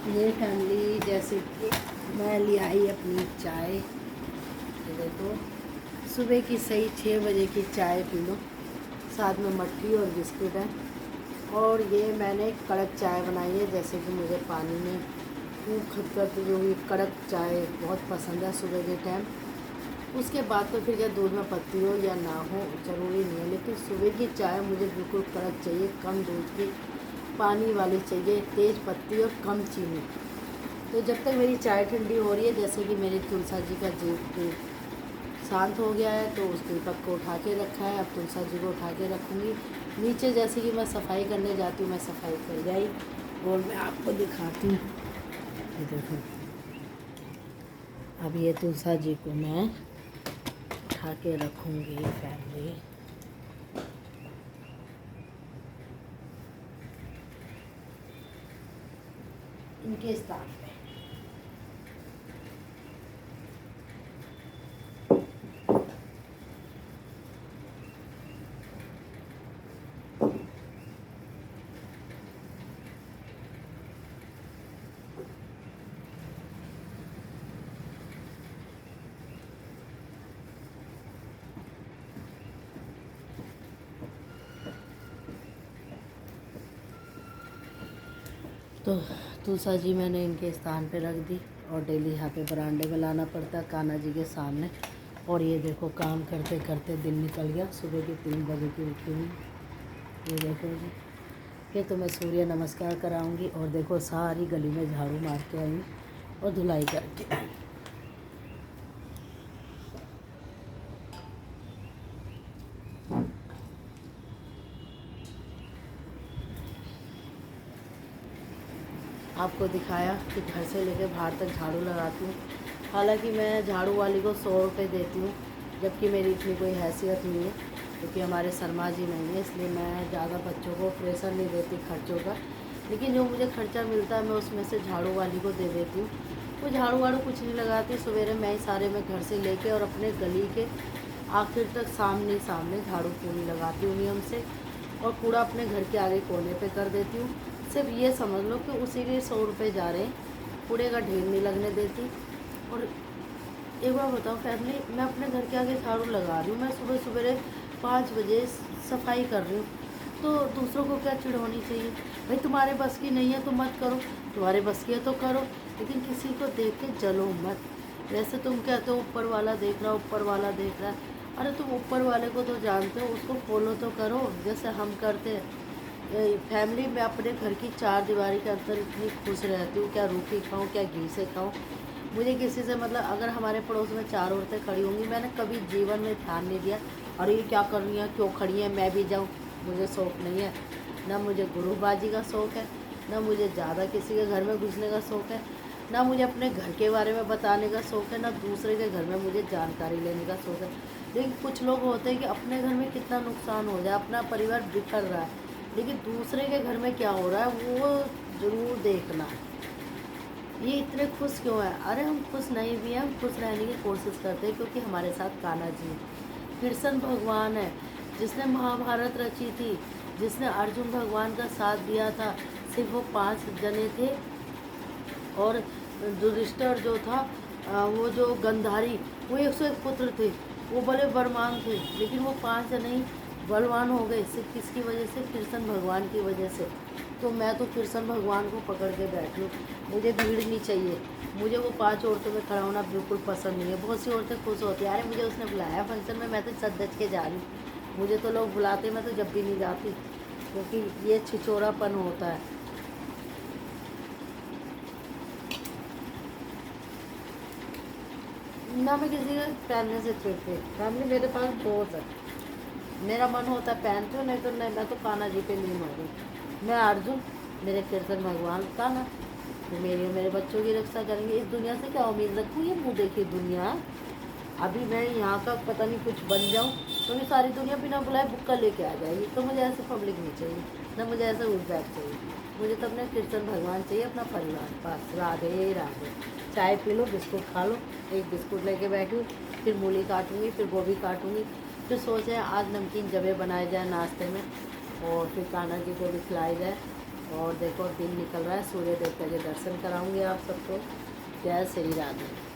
ये फैमिली जैसे कि मैं ले आई अपनी चाय। ये देखो, सुबह की सही 6 बजे की चाय पी लो, साथ में मट्ठी और बिस्कुट है। और ये मैंने कड़क चाय बनाई है, जैसे कि मुझे पानी में खूब खदखद हुई कड़क चाय बहुत पसंद है सुबह के टाइम। उसके बाद तो फिर क्या दूध में पत्ती हो या ना हो ज़रूरी नहीं है, लेकिन सुबह की चाय मुझे बिल्कुल कड़क चाहिए, कम दूध की, पानी वाली चाहिए, तेज़ पत्ती और कम चीनी। तो जब तक मेरी चाय ठंडी हो रही है, जैसे कि मेरी तुलसा जी का दीप शांत हो गया है, तो उस दीपक को उठा के रखा है। अब तुलसा जी को उठा के रखूँगी। नीचे जैसे कि मैं सफाई करने जाती हूँ, मैं सफाई कर जाई और मैं आपको दिखाती हूँ। ये देखो, अब ये तुलसा जी को मैं उठा के रखूँगी फैमिली। इनके स्थान पे तो तुलसा जी मैंने इनके स्थान पे रख दी। और डेली यहाँ पे बरामदे में लाना पड़ता है कान्हा जी के सामने। और ये देखो, काम करते करते दिन निकल गया, सुबह के 3 बजे की उठी हुई। ये देखो जी, फिर तो मैं सूर्य नमस्कार कराऊंगी। और देखो, सारी गली में झाड़ू मार के आई और धुलाई करके आई। आपको दिखाया कि घर से लेकर बाहर तक झाड़ू लगाती हूँ। हालांकि मैं झाड़ू वाली को 100 रुपये देती हूँ, जबकि मेरी इतनी कोई हैसियत नहीं है, क्योंकि हमारे शर्मा जी नहीं है, इसलिए मैं ज़्यादा बच्चों को प्रेशर नहीं देती खर्चों का। लेकिन जो मुझे खर्चा मिलता है, मैं उसमें से झाड़ू वाली को दे देती हूँ। वो झाड़ू वाड़ू कुछ नहीं लगाती, सवेरे मैं ही सारे में घर से लेके और अपने गली के आखिर तक सामने सामने झाड़ू पूरी लगाती हूँ नियम से। और कूड़ा अपने घर के आगे कोने पे कर देती हूँ। सिर्फ ये समझ लो कि उसी के 100 रुपये जा रहे हैं, कूड़े का ढेर नहीं लगने देती। और एक बार बताओ फैमिली, मैं अपने घर के आगे झाड़ू लगा रही हूँ, मैं सुबह सवेरे 5 बजे सफाई कर रही हूँ, तो दूसरों को क्या चिढ़ होनी चाहिए? भाई तुम्हारे बस की नहीं है तो मत करो, तुम्हारे बस की है तो करो, लेकिन किसी को देख के जलो मत। वैसे तुम कहते हो ऊपर वाला देख रहा, ऊपर वाला देख रहा है। अरे तुम ऊपर वाले को तो जानते हो, उसको फॉलो तो करो जैसे हम करते हैं। फैमिली में अपने घर की 4 दीवारी के अंदर इतनी खुश रहती हूँ, क्या रोटी खाऊँ क्या घी से खाऊँ, मुझे किसी से मतलब। अगर हमारे पड़ोस में 4 औरतें खड़ी होंगी, मैंने कभी जीवन में ध्यान नहीं दिया और ये क्या कर रही हैं, क्यों खड़ी हैं, मैं भी जाऊँ। मुझे शौक़ नहीं है, ना मुझे गुरुबाजी का शौक़ है, ना मुझे ज़्यादा किसी के घर में घुसने का शौक़ है, ना मुझे अपने घर के बारे में बताने का शौक़ है, ना दूसरे के घर में मुझे जानकारी लेने का शौक़ है। लेकिन कुछ लोग होते हैं कि अपने घर में कितना नुकसान हो जाए, अपना परिवार बिखर रहा है, लेकिन दूसरे के घर में क्या हो रहा है वो ज़रूर देखना है। ये इतने खुश क्यों है? अरे हम खुश नहीं भी हैं, हम खुश रहने की कोशिश करते हैं, क्योंकि हमारे साथ कान्हा जी है, कृष्ण भगवान है, जिसने महाभारत रची थी, जिसने अर्जुन भगवान का साथ दिया था। सिर्फ वो 5 जने थे, और युधिष्ठिर जो था, वो जो गंधारी, वो 101 पुत्र थे, वो बड़े बलवान थे, लेकिन वो 5 जने ही बलवान हो गए। सिर्फ किसकी वजह से? कृष्ण भगवान की वजह से। तो मैं तो कृष्ण भगवान को पकड़ के बैठी हूँ, मुझे भीड़ नहीं चाहिए। मुझे वो 5 औरतों में खड़ा होना बिल्कुल पसंद नहीं है। बहुत सी औरतें खुश होती हैं, अरे मुझे उसने बुलाया फंक्शन में, मैं तो सज धज के जा रही हूँ। मुझे तो लोग बुलाते, मैं तो जब भी नहीं जाती, क्योंकि ये छिछोरापन होता है। ना मैं किसी के पहनने से चिढ़ती। फैमिली मेरे पास बहुत है, मेरा मन होता है पहनती हूँ, नहीं तो नहीं, मैं तो कान्हा जी पे नहीं मारूँ। मैं अर्जुन, मेरे कृष्ण भगवान कान्हा, तो मेरी और मेरे बच्चों की रक्षा करेंगे। इस दुनिया से क्या उम्मीद रखूँ? ये मुँह देखी दुनिया। अभी मैं यहाँ का पता नहीं कुछ बन जाऊँ, तो ये सारी दुनिया बिना बुलाए बुक्का लेके आ जाएगी। तो मुझे ऐसे पब्लिक नहीं चाहिए, ना मुझे ऐसा उठबैठ चाहिए। मुझे तो अपने कृष्ण भगवान चाहिए, अपना परिवार। बस राधे राधे। चाय पी लो, बिस्कुट खा लो। एक बिस्कुट लेके बैठी हूँ, फिर मूली काटूँगी, फिर गोभी काटूँगी, फिर सोचे आज नमकीन जबे बनाए जाए नाश्ते में, और फिर कान्हा जी को भी खिलाई जाए। और देखो दिन निकल रहा है, सूर्य देवता के दर्शन कराऊंगी आप सबको। जय श्री राधे।